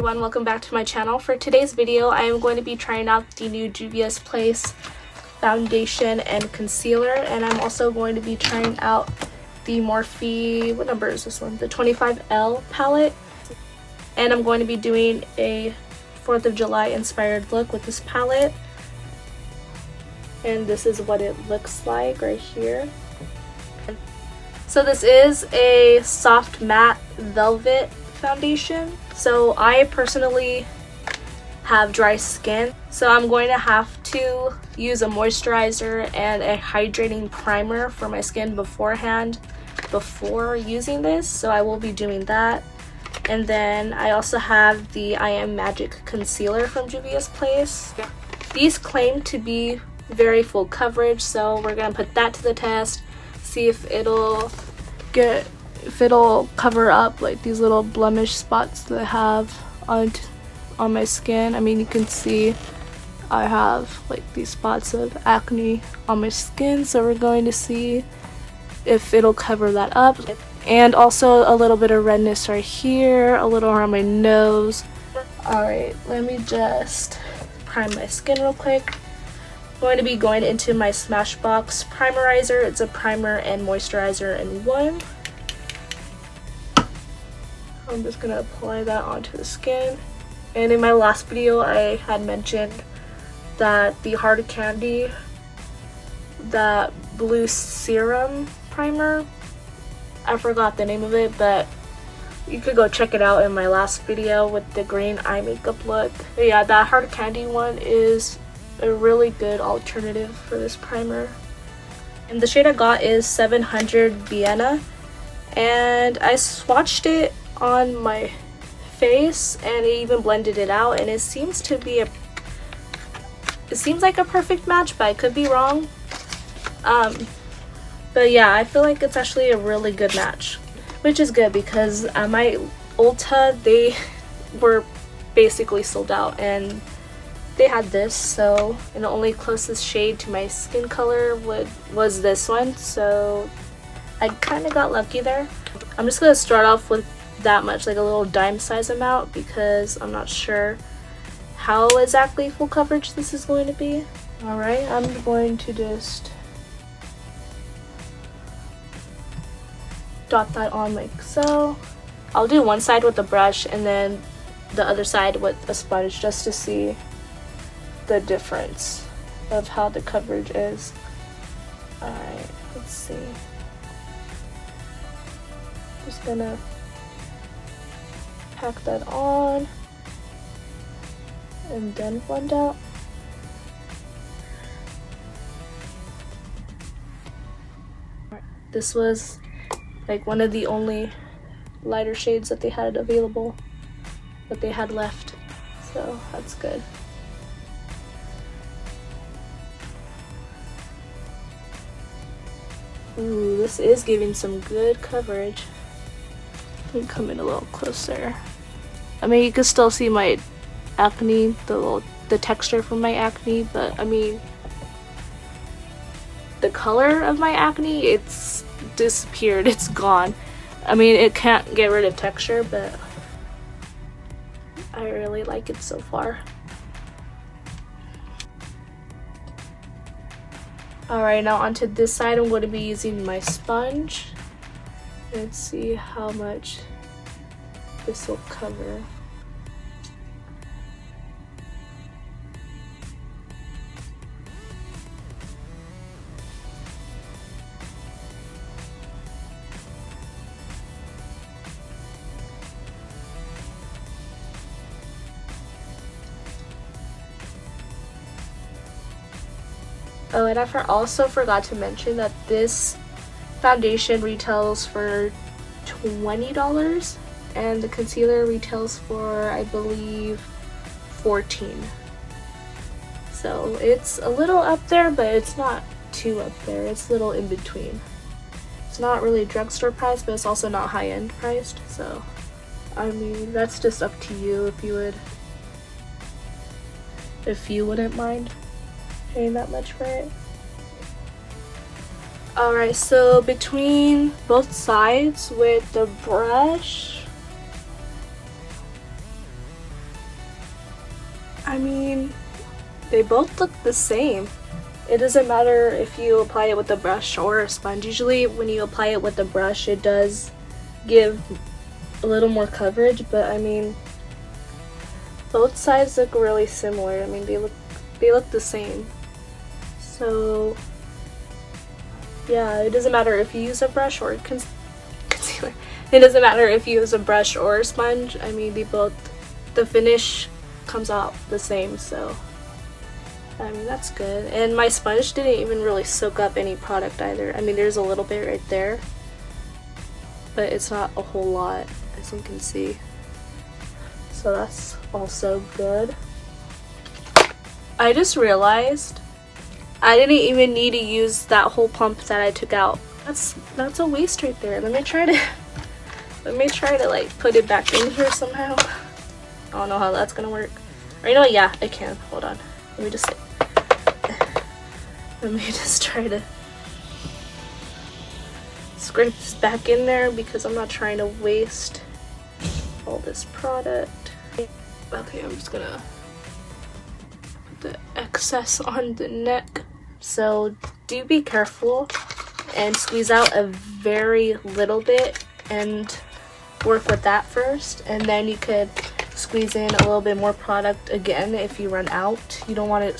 everyone, welcome back to my channel. For today's video, I am going to be trying out the new Juvia'S Place foundation and concealer, and I'm also going to be trying out the Morphe, what number is this one? The 25L palette. And I'm going to be doing a 4th of July inspired look with this palette. And this is what it looks like right here. So this is a soft matte velvet foundation. So I personally have dry skin, so I'm going to have to use a moisturizer and a hydrating primer for my skin beforehand before using this, so I will be doing that. And then I also have the I Am Magic concealer from Juvia'S Place. These claim to be very full coverage, so we're gonna put that to the test, see if it'll cover up like these little blemish spots that I have on my skin. I mean, you can see I have like these spots of acne on my skin, so we're going to see if it'll cover that up. And also a little bit of redness right here, a little around my nose. Alright, let me just prime my skin real quick. I'm going to be going into my Smashbox primerizer. It's a primer and moisturizer in one. I'm just going to apply that onto the skin. And in my last video, I had mentioned that the Hard Candy, that blue serum primer, I forgot the name of it, but you could go check it out in my last video with the green eye makeup look. But yeah, that Hard Candy one is a really good alternative for this primer. And the shade I got is 700 Vienna, and I swatched it on my face and it even blended it out, and it seems like a perfect match, but I could be wrong. But yeah, I feel like it's actually a really good match, which is good because at my Ulta they were basically sold out and they had this, so, and the only closest shade to my skin color was this one, so I kind of got lucky there. I'm just gonna start off with that much, like a little dime size amount, because I'm not sure how exactly full coverage this is going to be. Alright, I'm going to just dot that on like so. I'll do one side with the brush and then the other side with a sponge just to see the difference of how the coverage is. Alright, let's see. Just gonna pack that on and then blend out. This was like one of the only lighter shades that they had available, that they had left, so that's good. Ooh, this is giving some good coverage. Let me come in a little closer. I mean, you can still see my acne, the texture from my acne, but I mean, the color of my acne, it's disappeared, it's gone. I mean, it can't get rid of texture, but I really like it so far. Alright, now onto this side, I'm going to be using my sponge. Let's see how much this will cover. Oh, and I also forgot to mention that this foundation retails for $20 and the concealer retails for, I believe, $14. So it's a little up there, but it's not too up there. It's a little in between. It's not really drugstore price, but it's also not high-end priced. So I mean, that's just up to you if you wouldn't mind paying that much for it. Alright, so between both sides with the brush, I mean, they both look the same. It doesn't matter if you apply it with a brush or a sponge. Usually when you apply it with a brush, it does give a little more coverage, but I mean, both sides look really similar. I mean, they look the same. So yeah, it doesn't matter if you use a brush or concealer. It doesn't matter if you use a brush or a sponge. I mean, the finish comes out the same, so I mean, that's good. And my sponge didn't even really soak up any product either. I mean, there's a little bit right there, but it's not a whole lot, as you can see. So that's also good. I just realized I didn't even need to use that whole pump that I took out. That's a waste right there. Let me try to like put it back in here somehow. I don't know how that's gonna work. Or you know what? Yeah, I can. Hold on. Let me just try to scrape this back in there because I'm not trying to waste all this product. Okay, I'm just gonna put the excess on the neck. So do be careful and squeeze out a very little bit and work with that first, and then you could squeeze in a little bit more product again if you run out. You don't want to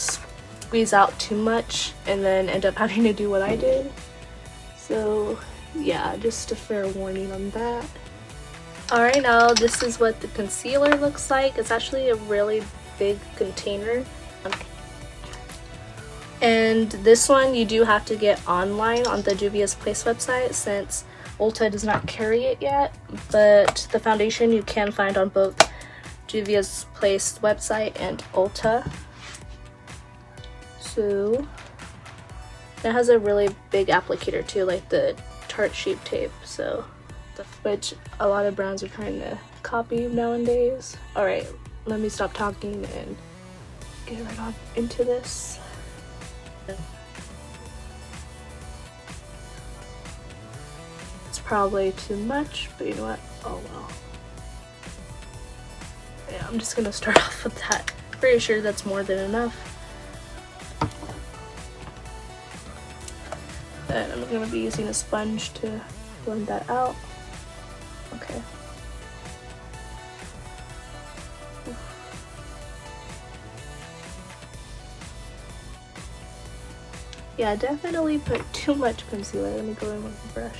squeeze out too much and then end up having to do what I did. So yeah, just a fair warning on that. Alright, now this is what the concealer looks like. It's actually a really big container. And this one you do have to get online on the Juvia'S Place website since Ulta does not carry it yet. But the foundation you can find on both Juvia'S Place website and Ulta. So it has a really big applicator too, like the Tarte Shape Tape, so which a lot of brands are trying to copy nowadays. Alright, let me stop talking and get right on into this. It's probably too much, but you know what? Oh well. Yeah, I'm just gonna start off with that. Pretty sure that's more than enough. And I'm gonna be using a sponge to blend that out. Okay. Yeah, definitely put too much concealer. Let me go in with the brush.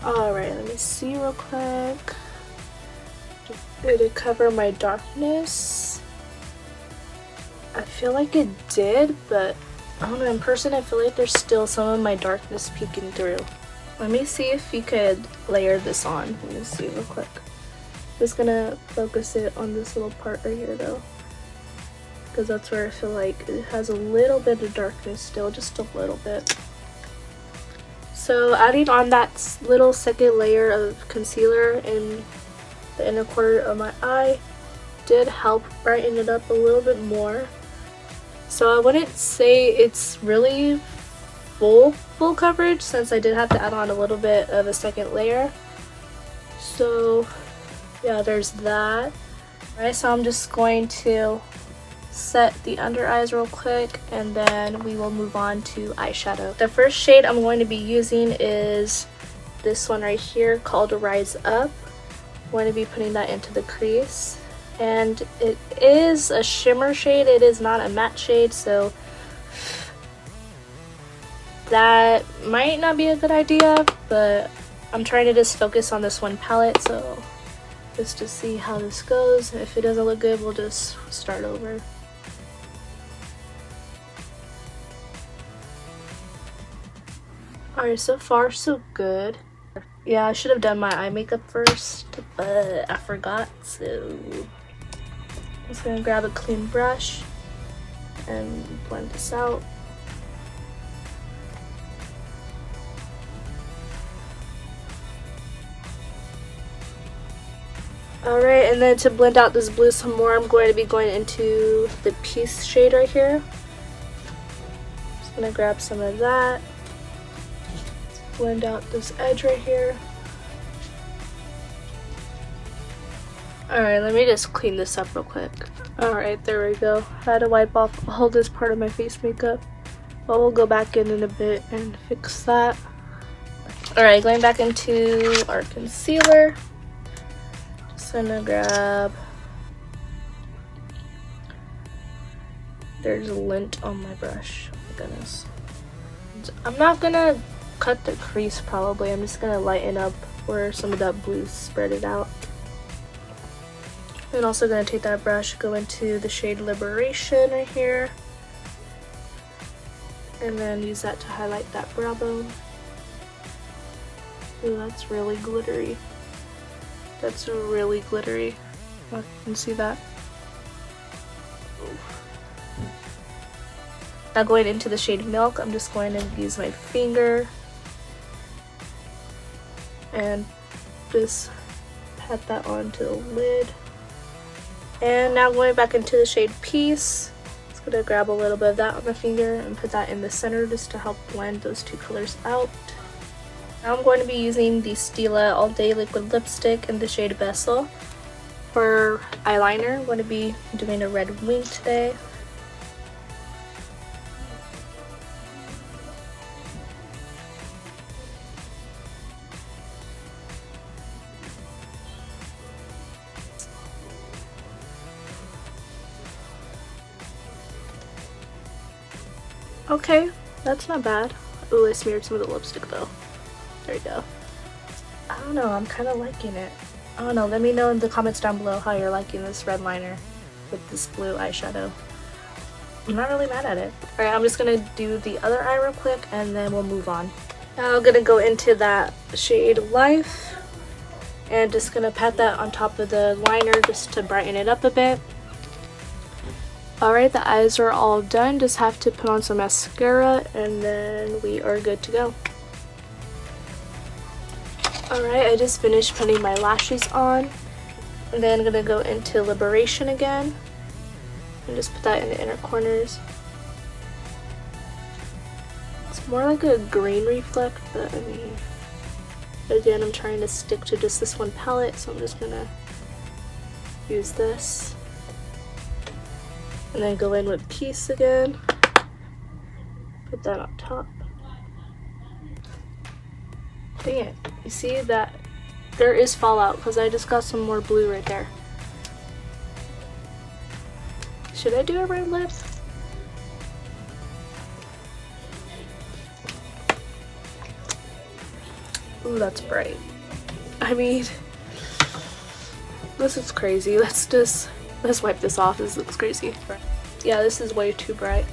Alright, let me see real quick. Did it cover my darkness? I feel like it did, but I don't know, in person I feel like there's still some of my darkness peeking through. Let me see if you could layer this on. Let me see real quick. I'm just gonna focus it on this little part right here though, because that's where I feel like it has a little bit of darkness still, just a little bit. So adding on that little second layer of concealer in the inner corner of my eye did help brighten it up a little bit more. So I wouldn't say it's really full coverage since I did have to add on a little bit of a second layer. So yeah, there's that. Alright, so I'm just going to set the under eyes real quick and then we will move on to eyeshadow. The first shade I'm going to be using is this one right here called Rise Up. I'm going to be putting that into the crease. And it is a shimmer shade, it is not a matte shade, so that might not be a good idea, but I'm trying to just focus on this one palette, so just to see how this goes. If it doesn't look good, we'll just start over. Alright, so far so good. Yeah, I should have done my eye makeup first, but I forgot, so I'm just gonna grab a clean brush and blend this out. Alright, and then to blend out this blue some more, I'm going to be going into the Peace shade right here. Just gonna grab some of that. Blend out this edge right here. Alright, let me just clean this up real quick. Alright, there we go. I had to wipe off all this part of my face makeup. But we'll go back in a bit and fix that. Alright, going back into our concealer. Just gonna grab... There's lint on my brush. Oh my goodness. I'm not gonna cut the crease probably. I'm just gonna lighten up where some of that blue spread it out. And also gonna take that brush, go into the shade Liberation right here. And then use that to highlight that brow bone. Ooh, that's really glittery. That's really glittery. Oh, you can see that. Ooh. Now going into the shade Milk, I'm just going to use my finger and just pat that onto the lid. And now going back into the shade Peace, just gonna grab a little bit of that on my finger and put that in the center just to help blend those two colors out. Now I'm going to be using the Stila All Day Liquid Lipstick in the shade Vessel. For eyeliner, I'm going to be doing a red wing today. Okay, that's not bad. Ooh, I smeared some of the lipstick though. There we go. I don't know, I'm kind of liking it. I don't know, let me know in the comments down below how you're liking this red liner with this blue eyeshadow. I'm not really mad at it. Alright, I'm just gonna do the other eye real quick and then we'll move on. Now I'm gonna go into that shade Life and just gonna pat that on top of the liner just to brighten it up a bit. Alright, the eyes are all done. Just have to put on some mascara and then we are good to go. Alright, I just finished putting my lashes on. And then I'm going to go into Liberation again. And just put that in the inner corners. It's more like a green reflect, but I mean... Again, I'm trying to stick to just this one palette, so I'm just going to use this. And then go in with Peace again. Put that on top. Dang it. You see that there is fallout because I just got some more blue right there. Should I do a red lip? Ooh, that's bright. I mean, this is crazy. Let's wipe this off. This looks crazy. Yeah, this is way too bright.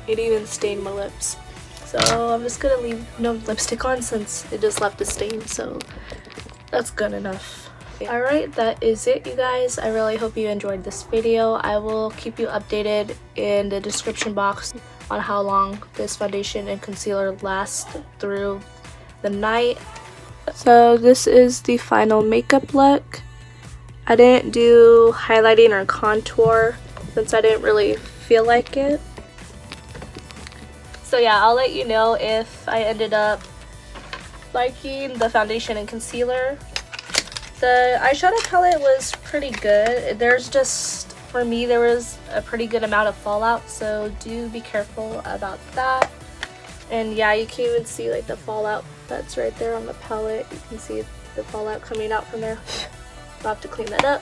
It even stained my lips. So I'm just gonna leave no lipstick on since it just left a stain, so that's good enough. Alright, that is it, you guys. I really hope you enjoyed this video. I will keep you updated in the description box on how long this foundation and concealer lasts through the night. So this is the final makeup look. I didn't do highlighting or contour since I didn't really feel like it. So yeah, I'll let you know if I ended up liking the foundation and concealer. The eyeshadow palette was pretty good. There's just, for me, there was a pretty good amount of fallout, so do be careful about that. And yeah, you can even see like the fallout that's right there on the palette. You can see the fallout coming out from there. I'll have to clean that up.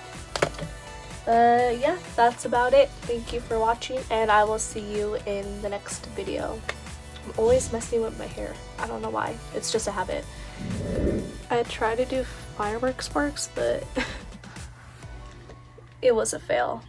Yeah, that's about it. Thank you for watching, and I will see you in the next video. I'm always messing with my hair. I don't know why. It's just a habit. I tried to do fireworks sparks, but it was a fail.